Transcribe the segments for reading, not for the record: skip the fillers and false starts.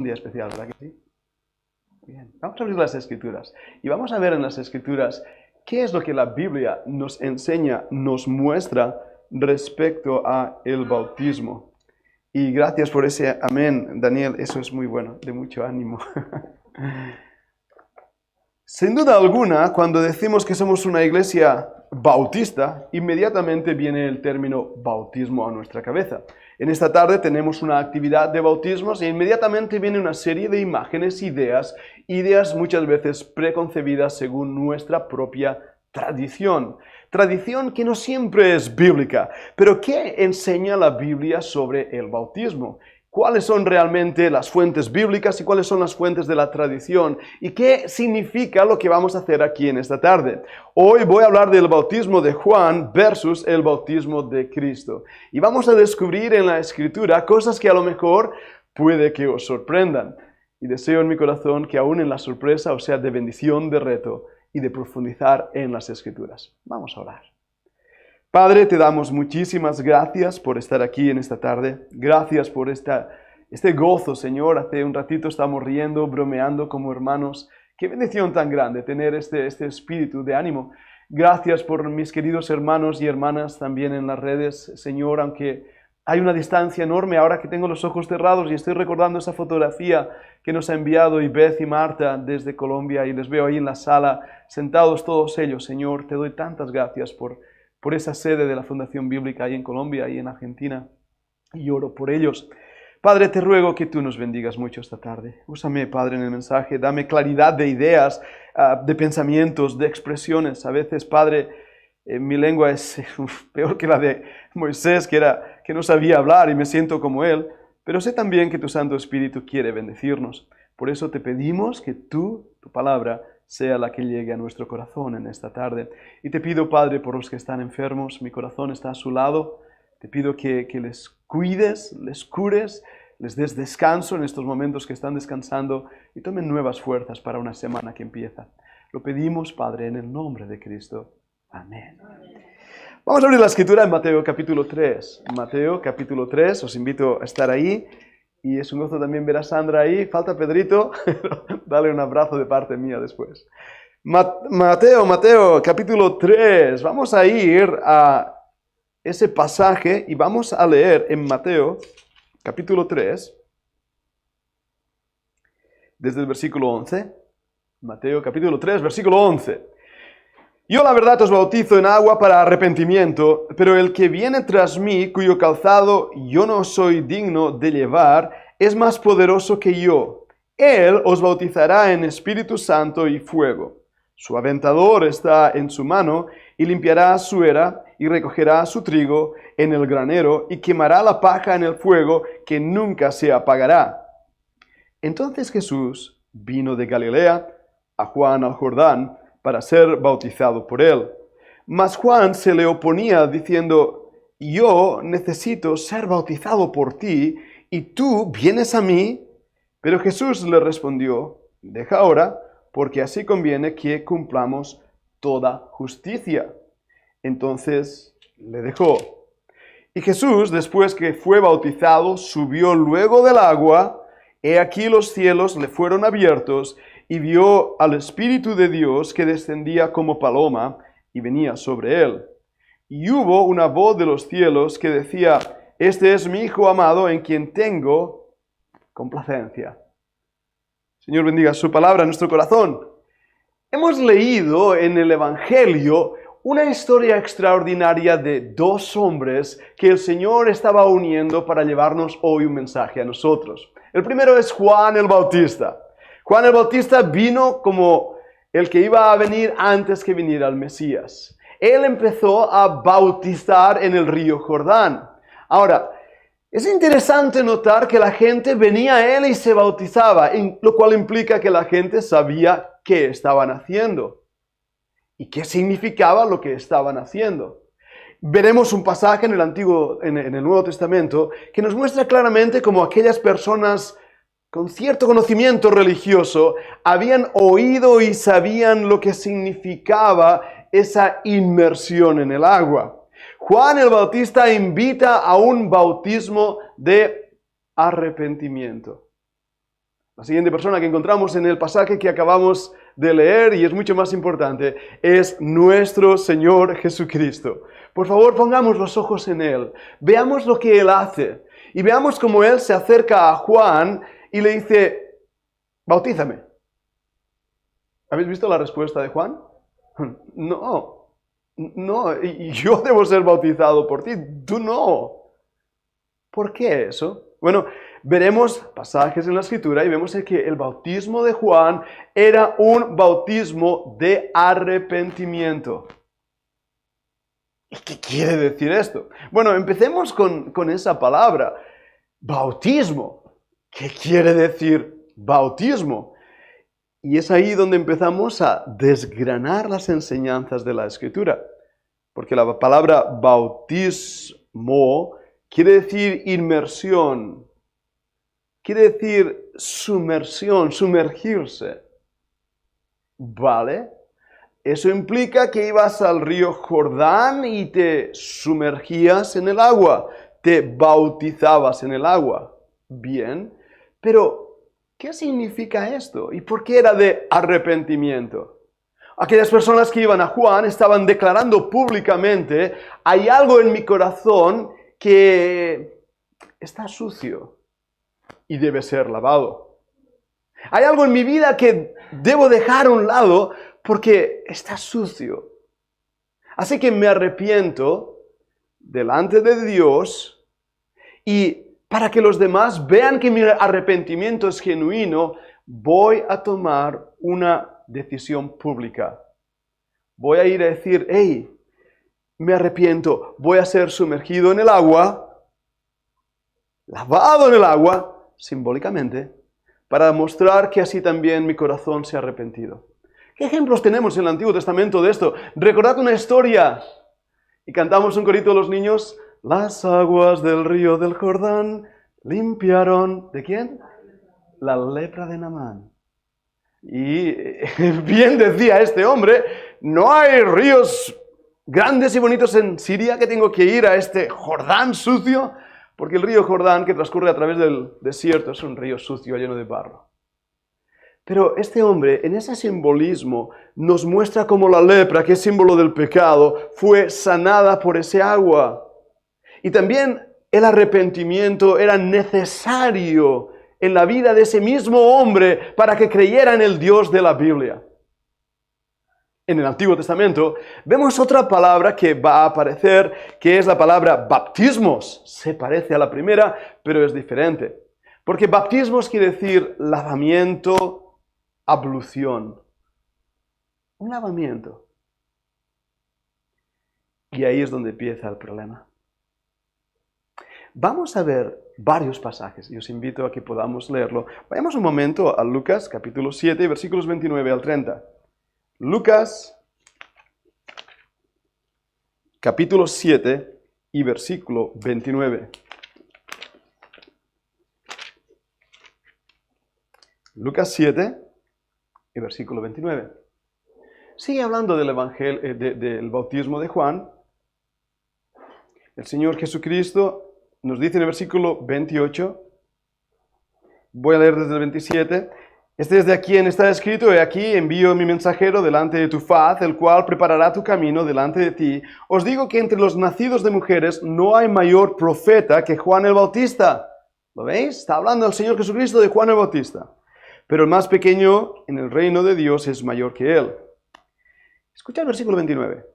Un día especial, ¿verdad que sí? Bien, vamos a abrir las Escrituras y vamos a ver en las Escrituras qué es lo que la Biblia nos enseña, nos muestra respecto a el bautismo. Y gracias por ese amén, Daniel, eso es muy bueno, de mucho ánimo. Sin duda alguna, cuando decimos que somos una iglesia bautista, inmediatamente viene el término bautismo a nuestra cabeza. En esta tarde tenemos una actividad de bautismos e inmediatamente viene una serie de imágenes, ideas muchas veces preconcebidas según nuestra propia tradición. Tradición que no siempre es bíblica, pero ¿qué enseña la Biblia sobre el bautismo? ¿Cuáles son realmente las fuentes bíblicas y cuáles son las fuentes de la tradición? ¿Y qué significa lo que vamos a hacer aquí en esta tarde? Hoy voy a hablar del bautismo de Juan versus el bautismo de Cristo. Y vamos a descubrir en la Escritura cosas que a lo mejor puede que os sorprendan. Y deseo en mi corazón que aún en la sorpresa os sea de bendición, de reto y de profundizar en las Escrituras. Vamos a orar. Padre, te damos muchísimas gracias por estar aquí en esta tarde. Gracias por este gozo, Señor. Hace un ratito estamos riendo, bromeando como hermanos. Qué bendición tan grande tener este espíritu de ánimo. Gracias por mis queridos hermanos y hermanas también en las redes, Señor, aunque hay una distancia enorme ahora que tengo los ojos cerrados y estoy recordando esa fotografía que nos ha enviado Ibeth y Marta desde Colombia y les veo ahí en la sala, sentados todos ellos, Señor. Te doy tantas gracias por esa sede de la Fundación Bíblica ahí en Colombia y en Argentina, y oro por ellos. Padre, te ruego que tú nos bendigas mucho esta tarde. Úsame, Padre, en el mensaje, dame claridad de ideas, de pensamientos, de expresiones. A veces, Padre, mi lengua es peor que la de Moisés, que no sabía hablar y me siento como él, pero sé también que tu Santo Espíritu quiere bendecirnos. Por eso te pedimos que tu palabra, sea la que llegue a nuestro corazón en esta tarde. Y te pido, Padre, por los que están enfermos, mi corazón está a su lado. Te pido que les cuides, les cures, les des descanso en estos momentos que están descansando y tomen nuevas fuerzas para una semana que empieza. Lo pedimos, Padre, en el nombre de Cristo. Amén. Vamos a abrir la Escritura en Mateo capítulo 3. Mateo capítulo 3, os invito a estar ahí. Y es un gozo también ver a Sandra ahí. Falta Pedrito. Dale un abrazo de parte mía después. Mateo, capítulo 3. Vamos a ir a ese pasaje y vamos a leer en Mateo, capítulo 3, desde el versículo 11. Mateo, capítulo 3, versículo 11. Yo la verdad os bautizo en agua para arrepentimiento, pero el que viene tras mí, cuyo calzado yo no soy digno de llevar, es más poderoso que yo. Él os bautizará en Espíritu Santo y fuego. Su aventador está en su mano, y limpiará su era, y recogerá su trigo en el granero, y quemará la paja en el fuego, que nunca se apagará. Entonces Jesús vino de Galilea a Juan al Jordán, para ser bautizado por él. Mas Juan se le oponía diciendo: yo necesito ser bautizado por ti, y tú vienes a mí. Pero Jesús le respondió: deja ahora, porque así conviene que cumplamos toda justicia. Entonces le dejó. Y Jesús, después que fue bautizado, subió luego del agua. He aquí los cielos le fueron abiertos, y vio al Espíritu de Dios que descendía como paloma y venía sobre él. Y hubo una voz de los cielos que decía: este es mi Hijo amado en quien tengo complacencia. Señor, bendiga su palabra en nuestro corazón. Hemos leído en el Evangelio una historia extraordinaria de dos hombres que el Señor estaba uniendo para llevarnos hoy un mensaje a nosotros. El primero es Juan el Bautista. Juan el Bautista vino como el que iba a venir antes que viniera el Mesías. Él empezó a bautizar en el río Jordán. Ahora, es interesante notar que la gente venía a él y se bautizaba, lo cual implica que la gente sabía qué estaban haciendo y qué significaba lo que estaban haciendo. Veremos un pasaje en el Nuevo Testamento que nos muestra claramente cómo aquellas personas con cierto conocimiento religioso habían oído y sabían lo que significaba esa inmersión en el agua. Juan el Bautista invita a un bautismo de arrepentimiento. La siguiente persona que encontramos en el pasaje que acabamos de leer, y es mucho más importante, es nuestro Señor Jesucristo. Por favor, pongamos los ojos en Él, veamos lo que Él hace, y veamos cómo Él se acerca a Juan y le dice, bautízame. ¿Habéis visto la respuesta de Juan? No, yo debo ser bautizado por ti, tú no. ¿Por qué eso? Bueno, veremos pasajes en la Escritura y vemos que el bautismo de Juan era un bautismo de arrepentimiento. ¿Y qué quiere decir esto? Bueno, empecemos con esa palabra, bautismo. ¿Qué quiere decir bautismo? Y es ahí donde empezamos a desgranar las enseñanzas de la Escritura. Porque la palabra bautismo quiere decir inmersión, quiere decir sumersión, sumergirse. ¿Vale? Eso implica que ibas al río Jordán y te sumergías en el agua, te bautizabas en el agua. Bien, pero ¿qué significa esto? ¿Y por qué era de arrepentimiento? Aquellas personas que iban a Juan estaban declarando públicamente, hay algo en mi corazón que está sucio y debe ser lavado. Hay algo en mi vida que debo dejar a un lado porque está sucio. Así que me arrepiento delante de Dios y para que los demás vean que mi arrepentimiento es genuino, voy a tomar una decisión pública. Voy a ir a decir, hey, me arrepiento, voy a ser sumergido en el agua, lavado en el agua, simbólicamente, para demostrar que así también mi corazón se ha arrepentido. ¿Qué ejemplos tenemos en el Antiguo Testamento de esto? Recordad una historia. Y cantamos un corito a los niños. Las aguas del río del Jordán limpiaron... ¿De quién? La lepra de Naamán. Y bien decía este hombre, no hay ríos grandes y bonitos en Siria que tengo que ir a este Jordán sucio, porque el río Jordán que transcurre a través del desierto es un río sucio lleno de barro. Pero este hombre, en ese simbolismo, nos muestra cómo la lepra, que es símbolo del pecado, fue sanada por ese agua. Y también el arrepentimiento era necesario en la vida de ese mismo hombre para que creyera en el Dios de la Biblia. En el Antiguo Testamento vemos otra palabra que va a aparecer, que es la palabra baptismos. Se parece a la primera, pero es diferente. Porque baptismos quiere decir lavamiento, ablución. Un lavamiento. Y ahí es donde empieza el problema. Vamos a ver varios pasajes y os invito a que podamos leerlo. Vayamos un momento a Lucas capítulo 7, versículos 29 al 30. Lucas capítulo 7 y versículo 29. Lucas 7 y versículo 29. Sigue hablando del evangelio, del bautismo de Juan. El Señor Jesucristo nos dice en el versículo 28, voy a leer desde el 27, este es de quien está escrito, he aquí envío mi mensajero delante de tu faz, el cual preparará tu camino delante de ti. Os digo que entre los nacidos de mujeres no hay mayor profeta que Juan el Bautista. ¿Lo veis? Está hablando el Señor Jesucristo de Juan el Bautista. Pero el más pequeño en el reino de Dios es mayor que él. Escucha el versículo 29.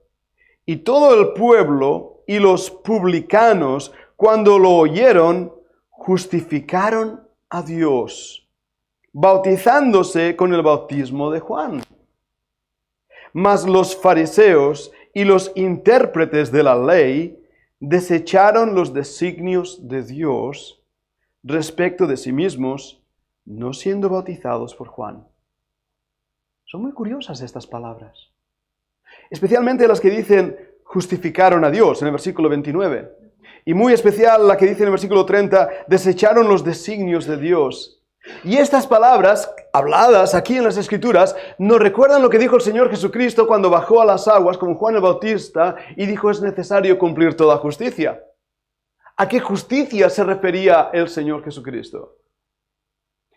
Y todo el pueblo y los publicanos, cuando lo oyeron, justificaron a Dios, bautizándose con el bautismo de Juan. Mas los fariseos y los intérpretes de la ley desecharon los designios de Dios respecto de sí mismos, no siendo bautizados por Juan. Son muy curiosas estas palabras. Especialmente las que dicen justificaron a Dios en el versículo 29. Y muy especial la que dice en el versículo 30, desecharon los designios de Dios. Y estas palabras, habladas aquí en las Escrituras, nos recuerdan lo que dijo el Señor Jesucristo cuando bajó a las aguas con Juan el Bautista y dijo, es necesario cumplir toda justicia. ¿A qué justicia se refería el Señor Jesucristo?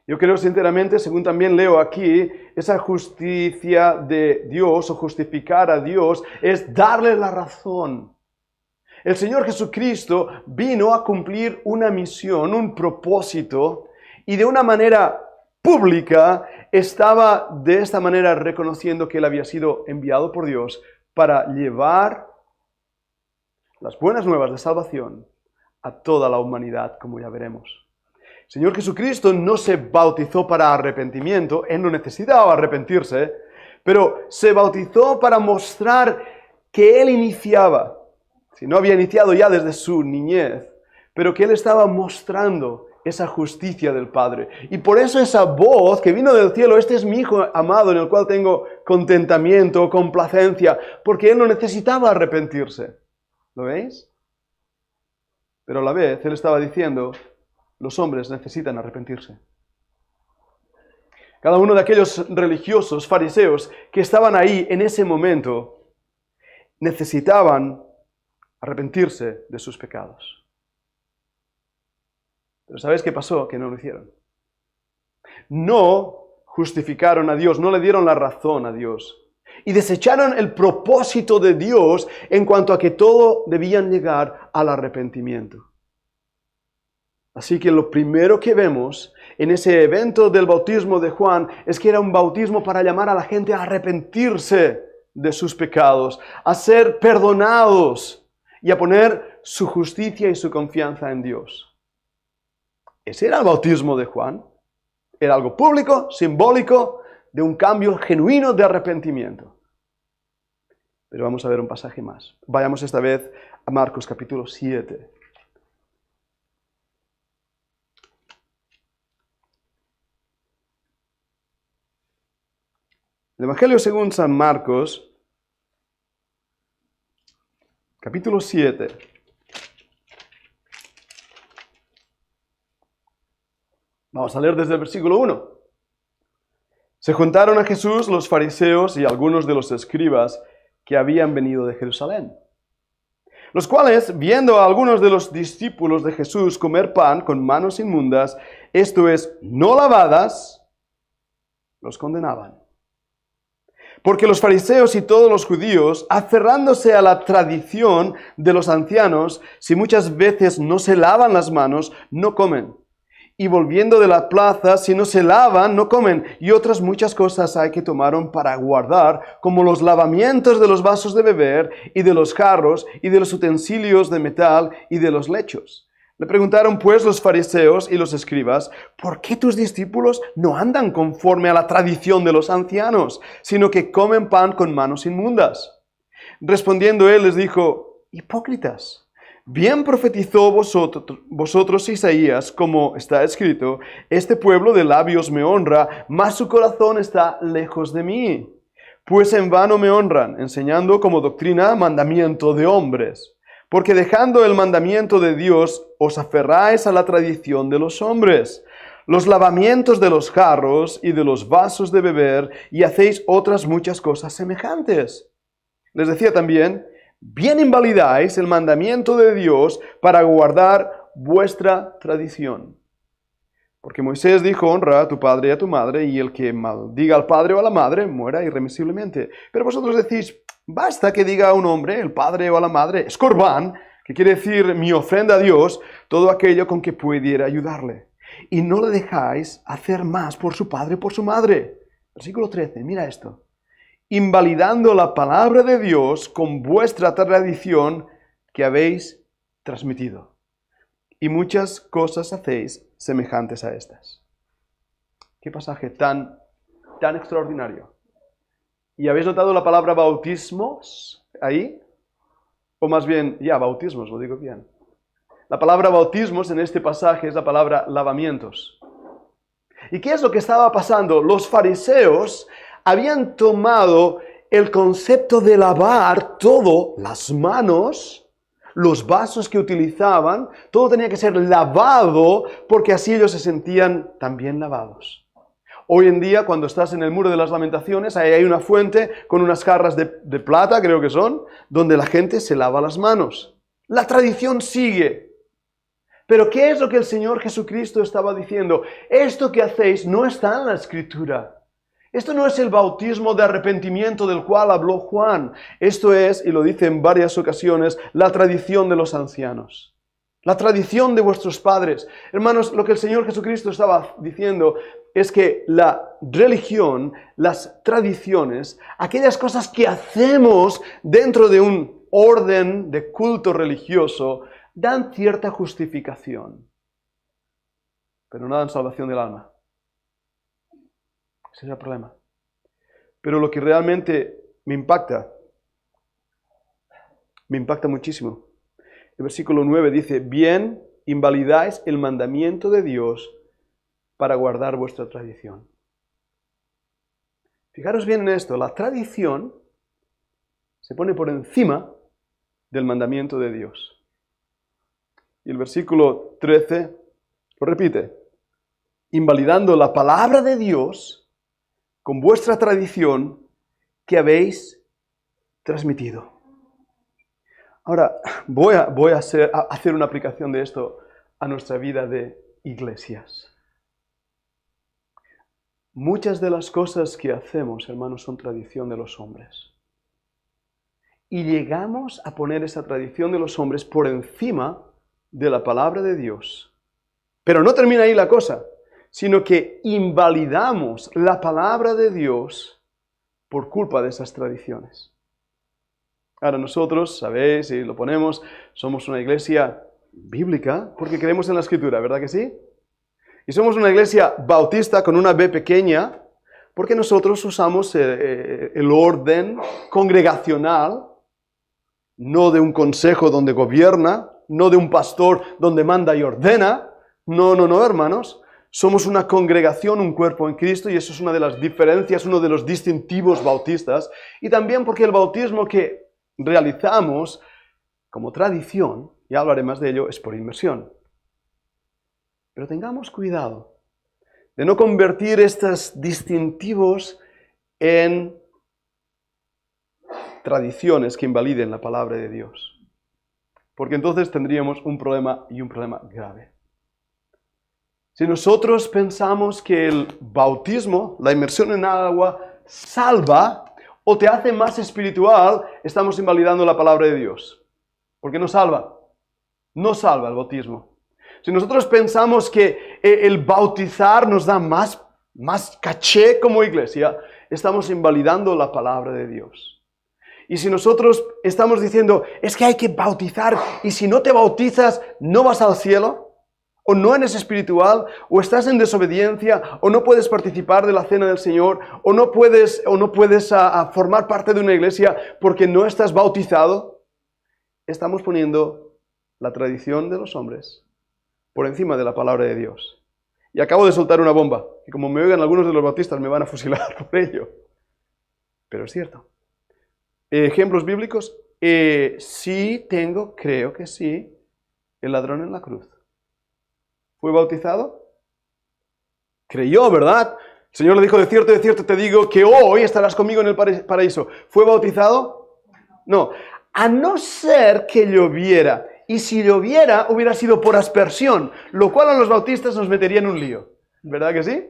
Yo creo sinceramente, según también leo aquí, esa justicia de Dios o justificar a Dios es darle la razón. El Señor Jesucristo vino a cumplir una misión, un propósito, y de una manera pública estaba de esta manera reconociendo que Él había sido enviado por Dios para llevar las buenas nuevas de salvación a toda la humanidad, como ya veremos. El Señor Jesucristo no se bautizó para arrepentimiento, Él no necesitaba arrepentirse, pero se bautizó para mostrar que Él iniciaba, si no había iniciado ya desde su niñez, pero que Él estaba mostrando esa justicia del Padre. Y por eso esa voz que vino del cielo, este es mi Hijo amado en el cual tengo contentamiento, complacencia, porque Él no necesitaba arrepentirse. ¿Lo veis? Pero a la vez Él estaba diciendo, los hombres necesitan arrepentirse. Cada uno de aquellos religiosos, fariseos, que estaban ahí en ese momento, necesitaban arrepentirse de sus pecados. Pero ¿sabéis qué pasó? Que no lo hicieron. No justificaron a Dios, no le dieron la razón a Dios. Y desecharon el propósito de Dios en cuanto a que todo debían llegar al arrepentimiento. Así que lo primero que vemos en ese evento del bautismo de Juan es que era un bautismo para llamar a la gente a arrepentirse de sus pecados, a ser perdonados y a poner su justicia y su confianza en Dios. Ese era el bautismo de Juan. Era algo público, simbólico, de un cambio genuino de arrepentimiento. Pero vamos a ver un pasaje más. Vayamos esta vez a Marcos capítulo 7. El Evangelio según San Marcos, capítulo 7. Vamos a leer desde el versículo 1. Se juntaron a Jesús los fariseos y algunos de los escribas que habían venido de Jerusalén, los cuales, viendo a algunos de los discípulos de Jesús comer pan con manos inmundas, esto es, no lavadas, los condenaban. Porque los fariseos y todos los judíos, aferrándose a la tradición de los ancianos, si muchas veces no se lavan las manos, no comen. Y volviendo de la plaza, si no se lavan, no comen. Y otras muchas cosas hay que tomaron para guardar, como los lavamientos de los vasos de beber, y de los jarros, y de los utensilios de metal, y de los lechos. Le preguntaron pues los fariseos y los escribas, ¿por qué tus discípulos no andan conforme a la tradición de los ancianos, sino que comen pan con manos inmundas? Respondiendo él les dijo, hipócritas. Bien profetizó vosotros Isaías, como está escrito, este pueblo de labios me honra, mas su corazón está lejos de mí. Pues en vano me honran, enseñando como doctrina mandamiento de hombres. Porque dejando el mandamiento de Dios, os aferráis a la tradición de los hombres, los lavamientos de los jarros y de los vasos de beber, y hacéis otras muchas cosas semejantes. Les decía también, bien invalidáis el mandamiento de Dios para guardar vuestra tradición. Porque Moisés dijo, honra a tu padre y a tu madre, y el que maldiga al padre o a la madre, muera irremisiblemente. Pero vosotros decís, basta que diga a un hombre, el padre o a la madre, es corbán, que quiere decir mi ofrenda a Dios, todo aquello con que pudiera ayudarle. Y no le dejáis hacer más por su padre y por su madre. Versículo 13, mira esto. Invalidando la palabra de Dios con vuestra tradición que habéis transmitido. Y muchas cosas hacéis semejantes a estas. Qué pasaje tan extraordinario. ¿Y habéis notado la palabra bautismos ahí? O más bien, bautismos, lo digo bien. La palabra bautismos en este pasaje es la palabra lavamientos. ¿Y qué es lo que estaba pasando? Los fariseos habían tomado el concepto de lavar todo, las manos, los vasos que utilizaban, todo tenía que ser lavado porque así ellos se sentían también lavados. Hoy en día, cuando estás en el Muro de las Lamentaciones, ahí hay una fuente con unas jarras de plata, creo que son, donde la gente se lava las manos. La tradición sigue. Pero ¿qué es lo que el Señor Jesucristo estaba diciendo? Esto que hacéis no está en la Escritura. Esto no es el bautismo de arrepentimiento del cual habló Juan. Esto es, y lo dice en varias ocasiones, la tradición de los ancianos. La tradición de vuestros padres. Hermanos, lo que el Señor Jesucristo estaba diciendo es que la religión, las tradiciones, aquellas cosas que hacemos dentro de un orden de culto religioso, dan cierta justificación, pero no dan salvación del alma. Ese es el problema. Pero lo que realmente me impacta muchísimo. El versículo 9 dice, bien, invalidáis el mandamiento de Dios para guardar vuestra tradición. Fijaros bien en esto, la tradición se pone por encima del mandamiento de Dios. Y el versículo 13 lo repite, invalidando la palabra de Dios con vuestra tradición que habéis transmitido. Ahora, voy a hacer una aplicación de esto a nuestra vida de iglesias. Muchas de las cosas que hacemos, hermanos, son tradición de los hombres. Y llegamos a poner esa tradición de los hombres por encima de la palabra de Dios. Pero no termina ahí la cosa, sino que invalidamos la palabra de Dios por culpa de esas tradiciones. Ahora nosotros, sabéis, y lo ponemos, somos una iglesia bíblica porque creemos en la Escritura, ¿verdad que sí? Y somos una iglesia bautista con una B pequeña porque nosotros usamos el orden congregacional, no de un consejo donde gobierna, no de un pastor donde manda y ordena. No, hermanos. Somos una congregación, un cuerpo en Cristo, y eso es una de las diferencias, uno de los distintivos bautistas. Y también porque el bautismo que realizamos como tradición, ya hablaré más de ello, es por inmersión. Pero tengamos cuidado de no convertir estos distintivos en tradiciones que invaliden la palabra de Dios. Porque entonces tendríamos un problema, y un problema grave. Si nosotros pensamos que el bautismo, la inmersión en agua, salva o te hace más espiritual, estamos invalidando la palabra de Dios. Porque no salva. No salva el bautismo. Si nosotros pensamos que el bautizar nos da más caché como iglesia, estamos invalidando la palabra de Dios. Y si nosotros estamos diciendo, es que hay que bautizar, y si no te bautizas, no vas al cielo, o no eres espiritual, o estás en desobediencia, o no puedes participar de la cena del Señor, o no puedes formar parte de una iglesia porque no estás bautizado, estamos poniendo la tradición de los hombres por encima de la palabra de Dios. Y acabo de soltar una bomba, que como me oigan algunos de los bautistas me van a fusilar por ello. Pero es cierto. ¿Ejemplos bíblicos? Sí tengo, creo que sí, el ladrón en la cruz. ¿Fue bautizado? Creyó, ¿verdad? El Señor le dijo, de cierto te digo que hoy estarás conmigo en el paraíso. ¿Fue bautizado? No. A no ser que lloviera. Y si lloviera, hubiera sido por aspersión, lo cual a los bautistas nos metería en un lío. ¿Verdad que sí?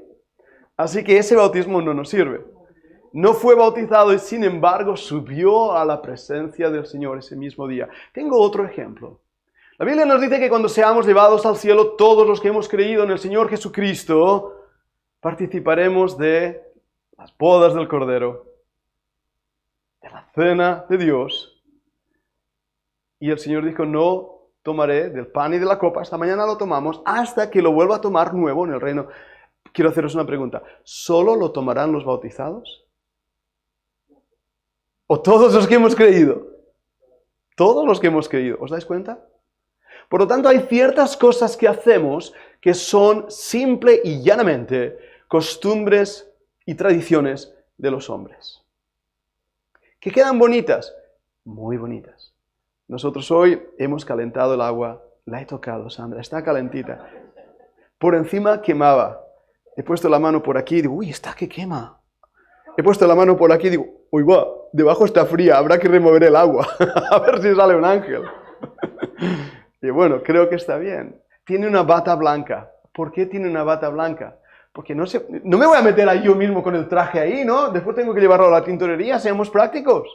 Así que ese bautismo no nos sirve. No fue bautizado y sin embargo subió a la presencia del Señor ese mismo día. Tengo otro ejemplo. La Biblia nos dice que cuando seamos llevados al cielo, todos los que hemos creído en el Señor Jesucristo, participaremos de las bodas del Cordero, de la cena de Dios. Y el Señor dijo, no tomaré del pan y de la copa, esta mañana lo tomamos, hasta que lo vuelva a tomar nuevo en el reino. Quiero haceros una pregunta, ¿solo lo tomarán los bautizados? ¿O todos los que hemos creído? Todos los que hemos creído, ¿os dais cuenta? Por lo tanto, hay ciertas cosas que hacemos que son simple y llanamente costumbres y tradiciones de los hombres. ¿Que quedan bonitas? Muy bonitas. Nosotros hoy hemos calentado el agua, la he tocado, Sandra, está calentita. Por encima quemaba. He puesto la mano por aquí y digo, uy, está que quema. He puesto la mano por aquí y digo, uy, va, debajo está fría, habrá que remover el agua. A ver si sale un ángel. Y bueno, creo que está bien. tiene una bata blanca. ¿Por qué tiene una bata blanca? Porque no me voy a meter ahí yo mismo con el traje ahí, ¿no? Después tengo que llevarlo a la tintorería, seamos prácticos.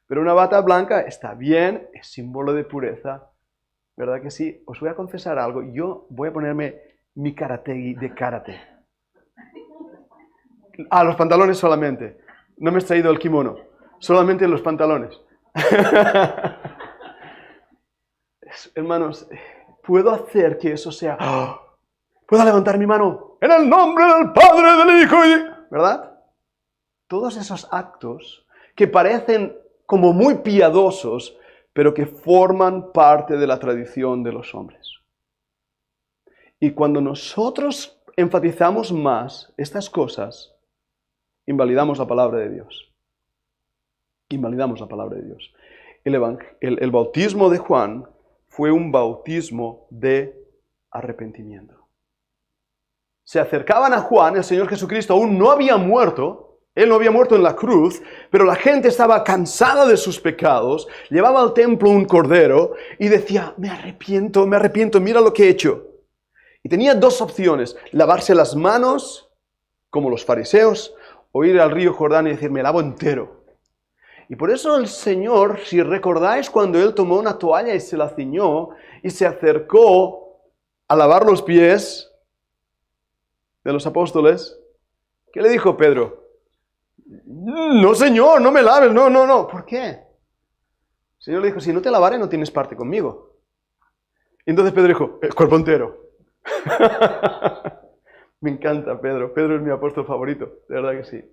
Pero una bata blanca está bien, es símbolo de pureza. ¿Verdad que sí? Os voy a confesar algo. Yo voy a ponerme mi karategi de karate. Los pantalones solamente. No me he traído el kimono. Solamente los pantalones. Hermanos, puedo hacer que eso sea... Puedo levantar mi mano en el nombre del Padre, del Hijo y... ¿Verdad? Todos esos actos que parecen como muy piadosos, pero que forman parte de la tradición de los hombres. Y cuando nosotros enfatizamos más estas cosas, invalidamos la palabra de Dios. Invalidamos la palabra de Dios. El bautismo de Juan fue un bautismo de arrepentimiento. Se acercaban a Juan, el Señor Jesucristo aún no había muerto, Él no había muerto en la cruz, pero la gente estaba cansada de sus pecados, llevaba al templo un cordero y decía, me arrepiento, mira lo que he hecho. Y tenía dos opciones, lavarse las manos, como los fariseos, o ir al río Jordán y decir, me lavo entero. Y por eso el Señor, si recordáis cuando Él tomó una toalla y se la ciñó y se acercó a lavar los pies de los apóstoles, ¿qué le dijo Pedro? No, Señor, no me laves, no. ¿Por qué? El Señor le dijo, si no te lavare no tienes parte conmigo. Y entonces Pedro dijo, el cuerpo entero. Me encanta Pedro. Pedro es mi apóstol favorito, de verdad que sí.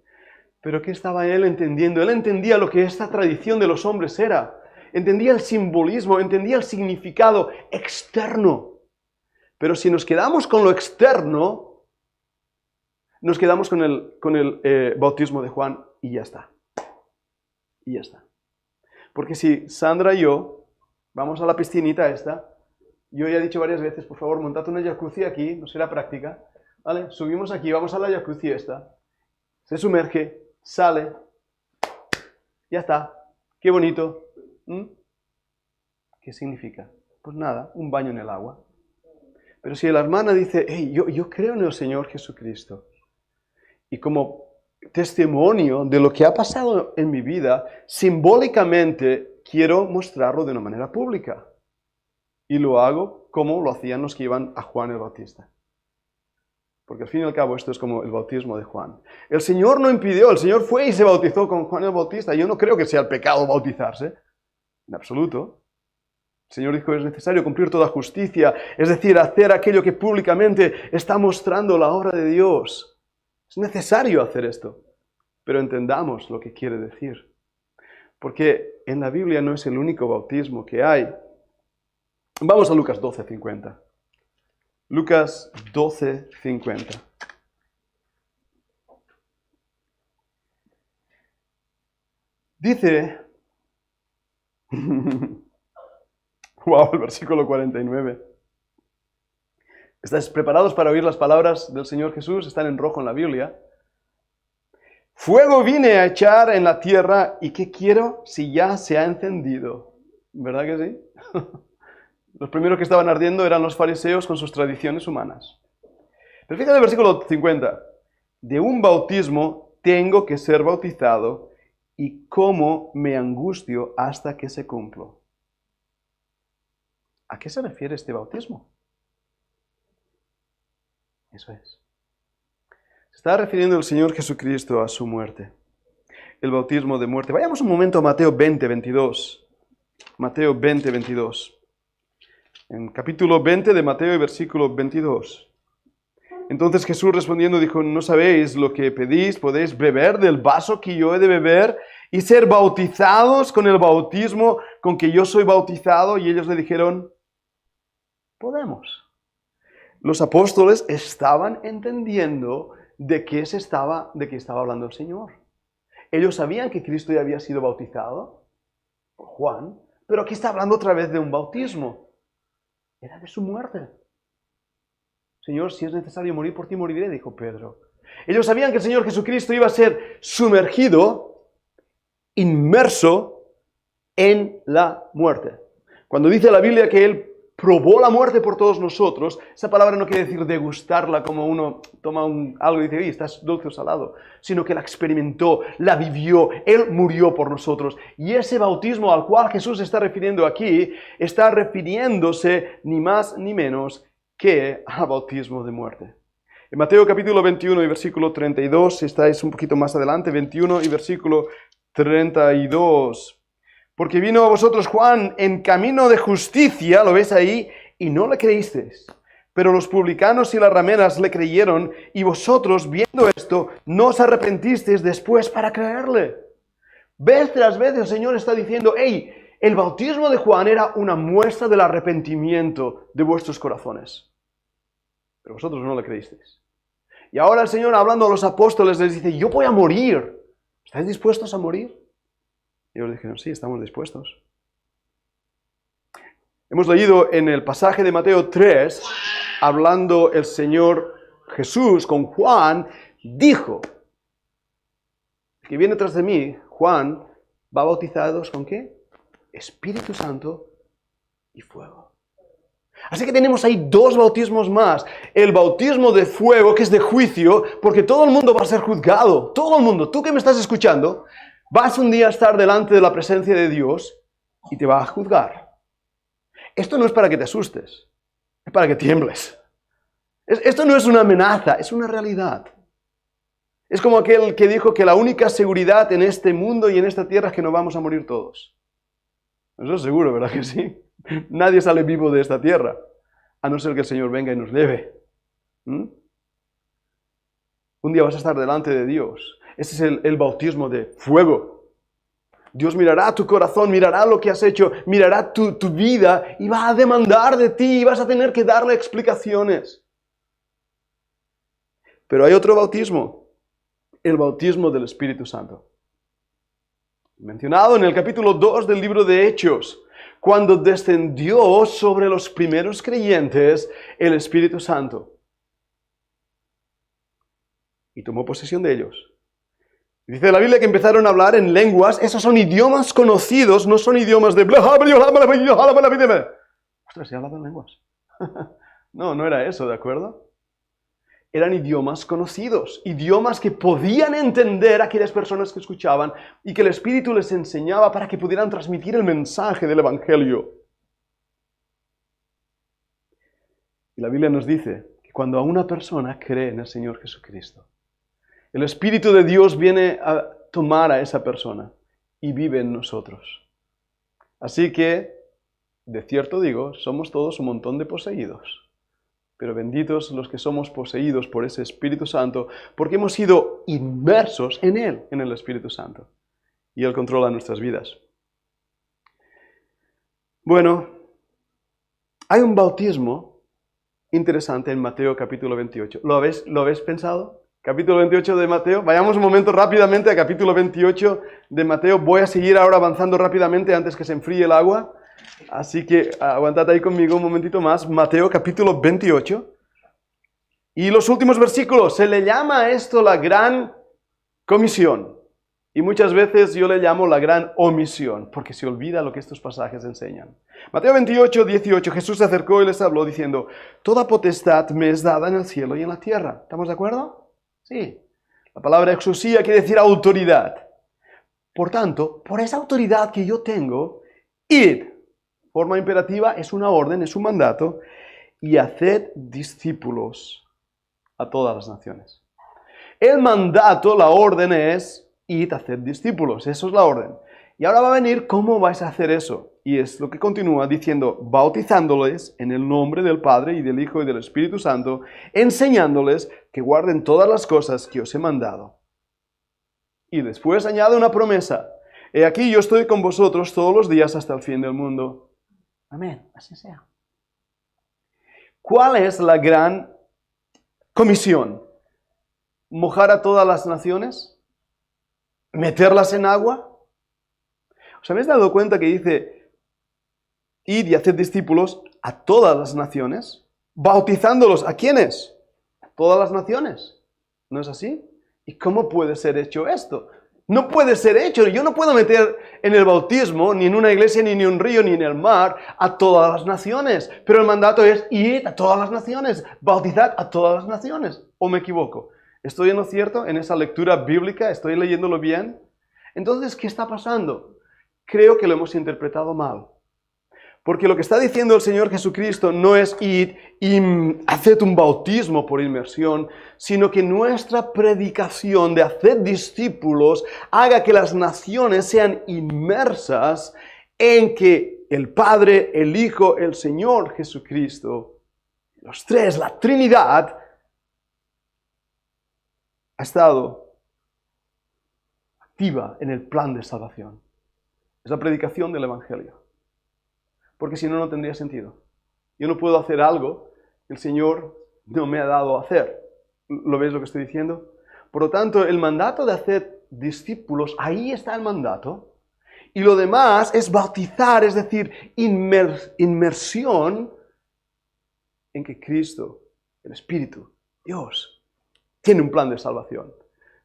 Pero ¿qué estaba él entendiendo? Él entendía lo que esta tradición de los hombres era. Entendía el simbolismo, entendía el significado externo. Pero si nos quedamos con lo externo, nos quedamos con el bautismo de Juan y ya está. Y ya está. Porque si Sandra y yo vamos a la piscinita esta, yo ya he dicho varias veces, por favor, montad una jacuzzi aquí, no será práctica, ¿vale? Subimos aquí, vamos a la jacuzzi esta, se sumerge, sale, ya está, qué bonito. ¿Qué significa? Pues nada, un baño en el agua. Pero si la hermana dice, hey, yo creo en el Señor Jesucristo, y como testimonio de lo que ha pasado en mi vida, simbólicamente quiero mostrarlo de una manera pública. Y lo hago como lo hacían los que iban a Juan el Bautista. Porque al fin y al cabo esto es como el bautismo de Juan. El Señor no impidió, el Señor fue y se bautizó con Juan el Bautista. Yo no creo que sea el pecado bautizarse, en absoluto. El Señor dijo, es necesario cumplir toda justicia, es decir, hacer aquello que públicamente está mostrando la obra de Dios. Es necesario hacer esto, pero entendamos lo que quiere decir. Porque en la Biblia no es el único bautismo que hay. Vamos a Lucas 12:50. Lucas 12:50. Dice, wow, el versículo 49. ¿Estáis preparados para oír las palabras del Señor Jesús? Están en rojo en la Biblia. Fuego vine a echar en la tierra, ¿y qué quiero si ya se ha encendido? ¿Verdad que sí? Los primeros que estaban ardiendo eran los fariseos con sus tradiciones humanas. Pero fíjate el versículo 50. De un bautismo tengo que ser bautizado, y cómo me angustio hasta que se cumpla. ¿A qué se refiere este bautismo? Eso es. Se está refiriendo el Señor Jesucristo a su muerte. El bautismo de muerte. Vayamos un momento a Mateo 20:22. Mateo 20:22. En capítulo 20 de Mateo, versículo 22. Entonces Jesús respondiendo dijo, ¿no sabéis lo que pedís? ¿Podéis beber del vaso que yo he de beber y ser bautizados con el bautismo con que yo soy bautizado? Y ellos le dijeron, podemos. Los apóstoles estaban entendiendo de qué estaba hablando el Señor. Ellos sabían que Cristo ya había sido bautizado por Juan, pero aquí está hablando otra vez de un bautismo. Era de su muerte. Señor, si es necesario morir por ti, moriré, dijo Pedro. Ellos sabían que el Señor Jesucristo iba a ser sumergido, inmerso en la muerte. Cuando dice la Biblia que Él probó la muerte por todos nosotros. Esa palabra no quiere decir degustarla como uno toma algo y dice, estás dulce o salado, sino que la experimentó, la vivió, Él murió por nosotros. Y ese bautismo al cual Jesús se está refiriendo aquí, está refiriéndose ni más ni menos que al bautismo de muerte. En Mateo capítulo 21 y versículo 32, si estáis un poquito más adelante, 21 y versículo 32. Porque vino a vosotros Juan en camino de justicia, ¿lo ves ahí? Y no le creísteis. Pero los publicanos y las rameras le creyeron, y vosotros, viendo esto, no os arrepentisteis después para creerle. Vez tras vez el Señor está diciendo, hey, el bautismo de Juan era una muestra del arrepentimiento de vuestros corazones. Pero vosotros no le creísteis. Y ahora el Señor, hablando a los apóstoles, les dice, yo voy a morir. ¿Estáis dispuestos a morir? Y ellos dijeron, sí, estamos dispuestos. Hemos leído en el pasaje de Mateo 3, hablando el Señor Jesús con Juan, dijo, el que viene tras de mí, Juan, va bautizados ¿con qué? Espíritu Santo y fuego. Así que tenemos ahí dos bautismos más. El bautismo de fuego, que es de juicio, porque todo el mundo va a ser juzgado. Todo el mundo, tú que me estás escuchando, vas un día a estar delante de la presencia de Dios y te va a juzgar. Esto no es para que te asustes, es para que tiembles. Esto no es una amenaza, es una realidad. Es como aquel que dijo que la única seguridad en este mundo y en esta tierra es que nos vamos a morir todos. Eso es seguro, ¿verdad que sí? Nadie sale vivo de esta tierra, a no ser que el Señor venga y nos lleve. Un día vas a estar delante de Dios. Ese es el bautismo de fuego. Dios mirará tu corazón, mirará lo que has hecho, mirará tu vida y va a demandar de ti y vas a tener que darle explicaciones. Pero hay otro bautismo, el bautismo del Espíritu Santo. Mencionado en el capítulo 2 del libro de Hechos, cuando descendió sobre los primeros creyentes el Espíritu Santo y tomó posesión de ellos. Dice la Biblia que empezaron a hablar en lenguas. Esos son idiomas conocidos, no son idiomas de... Ostras, ¿se hablan en lenguas? No era eso, ¿de acuerdo? Eran idiomas conocidos, idiomas que podían entender aquellas personas que escuchaban y que el Espíritu les enseñaba para que pudieran transmitir el mensaje del Evangelio. Y la Biblia nos dice que cuando a una persona cree en el Señor Jesucristo, el Espíritu de Dios viene a tomar a esa persona y vive en nosotros. Así que, de cierto digo, somos todos un montón de poseídos. Pero benditos los que somos poseídos por ese Espíritu Santo, porque hemos sido inmersos en Él, en el Espíritu Santo. Y Él controla nuestras vidas. Bueno, hay un bautismo interesante en Mateo capítulo 28. ¿Lo habéis pensado? Capítulo 28 de Mateo. Vayamos un momento rápidamente a capítulo 28 de Mateo. Voy a seguir ahora avanzando rápidamente antes que se enfríe el agua. Así que aguantad ahí conmigo un momentito más. Mateo capítulo 28. Y los últimos versículos. Se le llama a esto la gran comisión. Y muchas veces yo le llamo la gran omisión, porque se olvida lo que estos pasajes enseñan. Mateo 28, 18. Jesús se acercó y les habló diciendo: toda potestad me es dada en el cielo y en la tierra. ¿Estamos de acuerdo? Sí. La palabra exusía quiere decir autoridad. Por tanto, por esa autoridad que yo tengo, id. Forma imperativa es una orden, es un mandato. Y haced discípulos a todas las naciones. El mandato, la orden es: id, haced discípulos. Eso es la orden. Y ahora va a venir cómo vais a hacer eso. Y es lo que continúa diciendo: bautizándoles en el nombre del Padre y del Hijo y del Espíritu Santo, enseñándoles que guarden todas las cosas que os he mandado. Y después añade una promesa: he aquí yo estoy con vosotros todos los días hasta el fin del mundo. Amén, así sea. ¿Cuál es la gran comisión? ¿Mojar a todas las naciones? ¿Meterlas en agua? ¿Os habéis dado cuenta que dice: id y haced discípulos a todas las naciones? ¿Bautizándolos a quiénes? A todas las naciones. ¿No es así? ¿Y cómo puede ser hecho esto? No puede ser hecho. Yo no puedo meter en el bautismo, ni en una iglesia, ni en un río, ni en el mar, a todas las naciones. Pero el mandato es ir a todas las naciones, bautizar a todas las naciones. ¿O me equivoco? ¿Estoy en lo cierto en esa lectura bíblica? ¿Estoy leyéndolo bien? Entonces, ¿qué está pasando? Creo que lo hemos interpretado mal. Porque lo que está diciendo el Señor Jesucristo no es ir y hacer un bautismo por inmersión, sino que nuestra predicación de hacer discípulos haga que las naciones sean inmersas en que el Padre, el Hijo, el Señor Jesucristo, los tres, la Trinidad, ha estado activa en el plan de salvación. Es la predicación del Evangelio. Porque si no, no tendría sentido. Yo no puedo hacer algo que el Señor no me ha dado a hacer. ¿Lo ves lo que estoy diciendo? Por lo tanto, el mandato de hacer discípulos, ahí está el mandato. Y lo demás es bautizar, es decir, inmersión en que Cristo, el Espíritu, Dios, tiene un plan de salvación.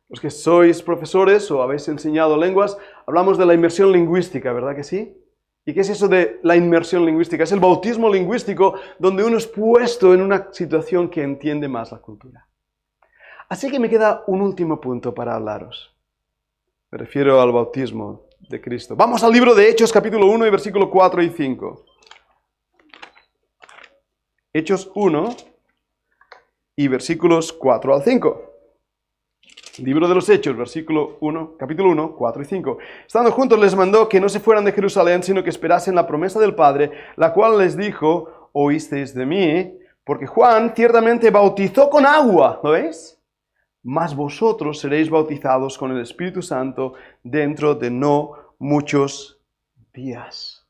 Los que sois profesores o habéis enseñado lenguas, hablamos de la inmersión lingüística, ¿verdad que sí? ¿Y qué es eso de la inmersión lingüística? Es el bautismo lingüístico donde uno es puesto en una situación que entiende más la cultura. Así que me queda un último punto para hablaros. Me refiero al bautismo de Cristo. Vamos al libro de Hechos, capítulo 1 y versículo 4 y 5. Hechos 1 y versículos 4 al 5. Libro de los Hechos, capítulo 1, 4 y 5. Estando juntos les mandó que no se fueran de Jerusalén, sino que esperasen la promesa del Padre, la cual les dijo, oísteis de mí, porque Juan ciertamente bautizó con agua, ¿lo veis? Mas vosotros seréis bautizados con el Espíritu Santo dentro de no muchos días.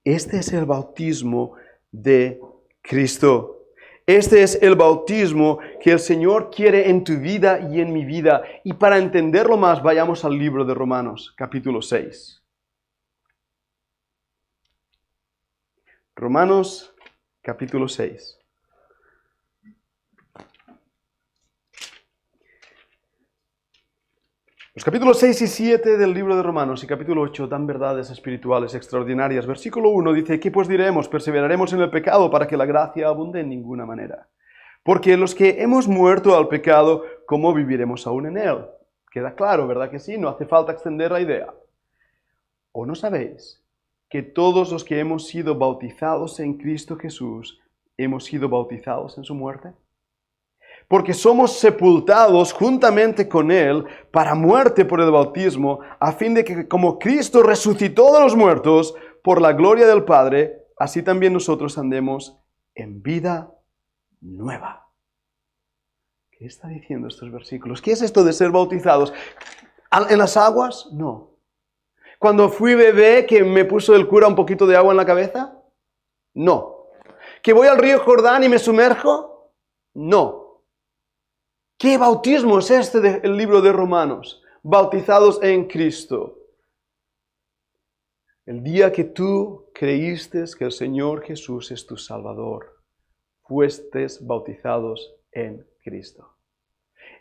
Este es el bautismo de Cristo. Este es el bautismo que el Señor quiere en tu vida y en mi vida. Y para entenderlo más, vayamos al libro de Romanos, capítulo 6. Romanos, capítulo 6. Los capítulos 6 y 7 del libro de Romanos y capítulo 8 dan verdades espirituales extraordinarias. Versículo 1 dice, ¿qué pues diremos? ¿Perseveraremos en el pecado para que la gracia abunde? En ninguna manera. Porque los que hemos muerto al pecado, ¿cómo viviremos aún en él? Queda claro, ¿verdad que sí? No hace falta extender la idea. ¿O no sabéis que todos los que hemos sido bautizados en Cristo Jesús, hemos sido bautizados en su muerte? Porque somos sepultados juntamente con Él para muerte por el bautismo, a fin de que como Cristo resucitó de los muertos por la gloria del Padre, así también nosotros andemos en vida nueva. ¿Qué está diciendo estos versículos? ¿Qué es esto de ser bautizados? ¿En las aguas? No. ¿Cuando fui bebé que me puso el cura un poquito de agua en la cabeza? No. ¿Que voy al río Jordán y me sumerjo? No. ¿Qué bautismo es este del libro de Romanos? Bautizados en Cristo. El día que tú creíste que el Señor Jesús es tu Salvador, fuestes bautizados en Cristo.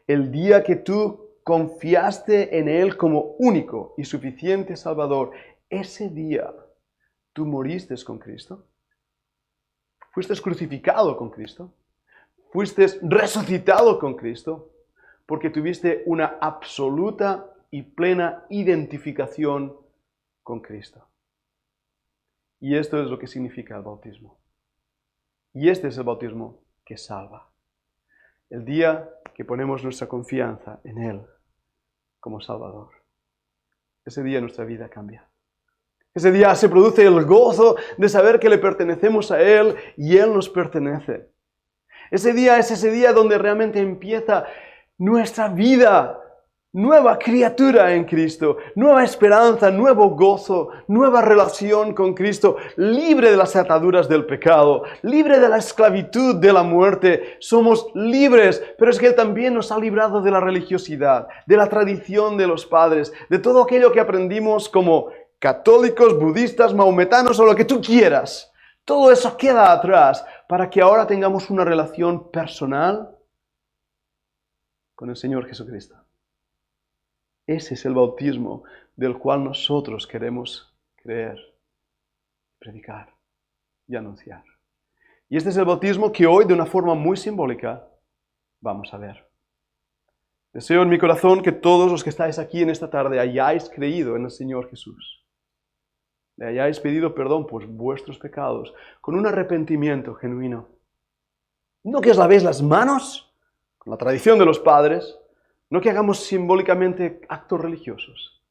El día que tú confiaste en Él como único y suficiente Salvador, ese día tú moriste con Cristo. Fuiste crucificado con Cristo. Fuiste resucitado con Cristo porque tuviste una absoluta y plena identificación con Cristo. Y esto es lo que significa el bautismo. Y este es el bautismo que salva. El día que ponemos nuestra confianza en Él como Salvador. Ese día nuestra vida cambia. Ese día se produce el gozo de saber que le pertenecemos a Él y Él nos pertenece. Ese día es ese día donde realmente empieza nuestra vida, nueva criatura en Cristo, nueva esperanza, nuevo gozo, nueva relación con Cristo, libre de las ataduras del pecado, libre de la esclavitud de la muerte. Somos libres, pero es que Él también nos ha librado de la religiosidad, de la tradición de los padres, de todo aquello que aprendimos como católicos, budistas, mahometanos o lo que tú quieras. Todo eso queda atrás para que ahora tengamos una relación personal con el Señor Jesucristo. Ese es el bautismo del cual nosotros queremos creer, predicar y anunciar. Y este es el bautismo que hoy, de una forma muy simbólica, vamos a ver. Deseo en mi corazón que todos los que estáis aquí en esta tarde hayáis creído en el Señor Jesús. Le hayáis pedido perdón por vuestros pecados con un arrepentimiento genuino. No que os lavéis las manos, con la tradición de los padres, no que hagamos simbólicamente actos religiosos,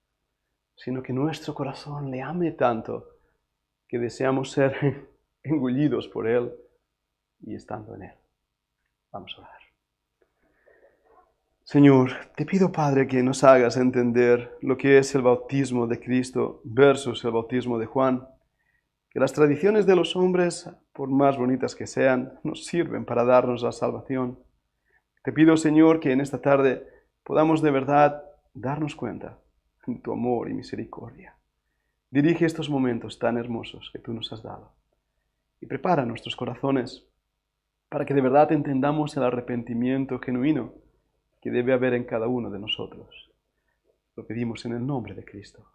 sino que nuestro corazón le ame tanto que deseamos ser engullidos por Él y estando en Él. Vamos a orar. Señor, te pido, Padre, que nos hagas entender lo que es el bautismo de Cristo versus el bautismo de Juan. Que las tradiciones de los hombres, por más bonitas que sean, no sirven para darnos la salvación. Te pido, Señor, que en esta tarde podamos de verdad darnos cuenta de tu amor y misericordia. Dirige estos momentos tan hermosos que tú nos has dado y prepara nuestros corazones para que de verdad entendamos el arrepentimiento genuino que debe haber en cada uno de nosotros. Lo pedimos en el nombre de Cristo.